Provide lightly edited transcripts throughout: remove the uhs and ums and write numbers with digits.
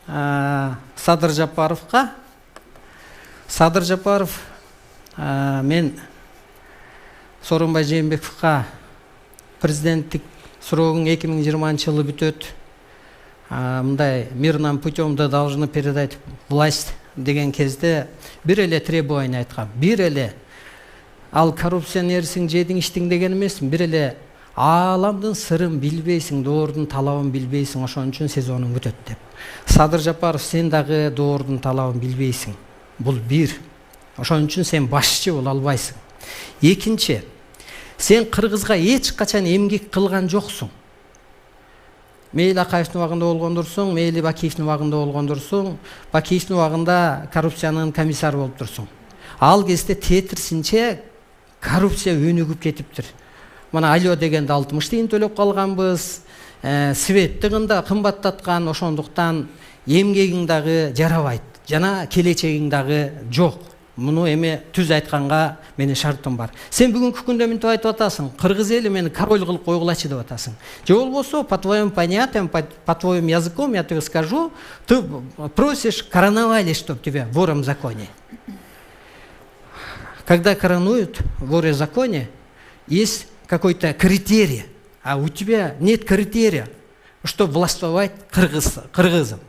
Садыр Жапаровқа. Садыр Жапаров мен Сооронбай Жээнбековго президенттик срогун 2020 жылы бүтөт. Мындай мирным путем должны передать власть деген кезде бир эле требование айткам. Бир эле ал коррупционерсиң, жедиң, иштиң деген эмес, бир эле ааламдын сырын билбейсиң, доордун талабын билбейсиң, ошон үчүн сезонуң бүтөт деп. Садыр Жапаров, сен дагы доордун талабын билбейсиң. Бул бир. Ошон үчүн сен башчы боло албайсың. Экинчи, сен Кыргызга эч качан эмгек кылган жоксуң. Мейли Акаевдин убагында болгондурсуң, мейли Бакиевдин убагында болгондурсуң, Бакиевдин убагында коррупциянын комиссары болуп турсуң. Ал кезде тетирсинче коррупция өнүгүп кетиптир. Мына алё дегенде 60 тиын төлөп калганбыз, светти кымбаттаткан, ошондуктан эмгегиң дагы жарабайт, жана келечегиң дагы жок. Муну эми түз айтканга менин шартым бар. Сен бүгүнкү күндө мынтип айтып атасың, кыргыз эли мени король кылып койгулачы деп атасың. Же болбосо, по твоим понятиям, по твоим языком я тебе скажу, ты просишь короновали, чтоб тебя вором в законе. Когда коронуют воры в законе, есть какой-то критерий, а у тебя нет критерия, чтобы властвовать кыргызом.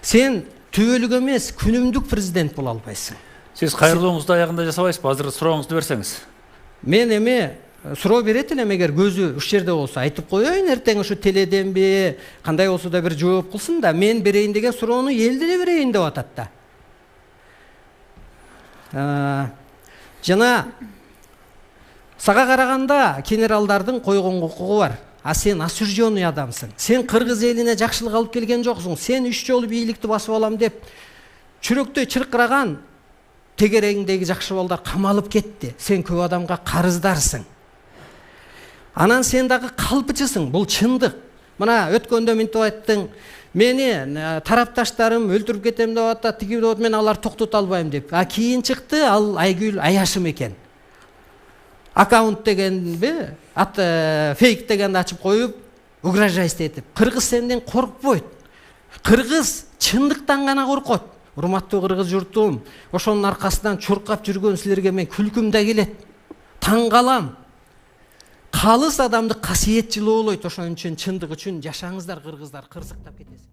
Сен түбөлүк эмес, күнүмдүк президент боло албайсың. Сиз кайрылууңузду аягында жасабайсызбы? Азыр сурооңузду берсеңиз. Мен эми суроо берет элем, эгер көзү уш жерде болсо айтып коеюн, эртең ушу теледенби, кандай болсо да бир жооп кылсын да, мен берейин деген суроону эл деле берейин деп атат да. Жана сага караганда генералдардын койгон укугу бар. А сен осужденный адамсың. Сен кыргыз элине жакшылык алып келген жоксуң. Сен 3 жолу бийликти басып алам деп чүрөктөй чыркыраган тегерегиңдеги жакшы балдар камалып кетти. Сен көп адамга карыздарсың. Анан сен дагы калпычысың. Бул чындык. Мына өткөндө мынтип айттың, мени тарапташтарым өлтүрүп кетем деп атат, тиги деп атат, мен алар токтото албайм деп. А кийин чыкты, ал Айгүл Аяшым экен. Аккаунт дегенби, фейк дегенди ачып коюп, угрожайство этип. Кыргыз сенден коркпойт. Кыргыз чындыктан гана коркот. Урматтуу кыргыз журтум, ошонун аркасынан чуркап жүргөн силерге мен күлкүм да келет. Таң калам. Калыс адамды касиет жылуулойт, ошон үчүн чындык үчүн жашаңыздар кыргыздар, кырсыктап кетесиңер.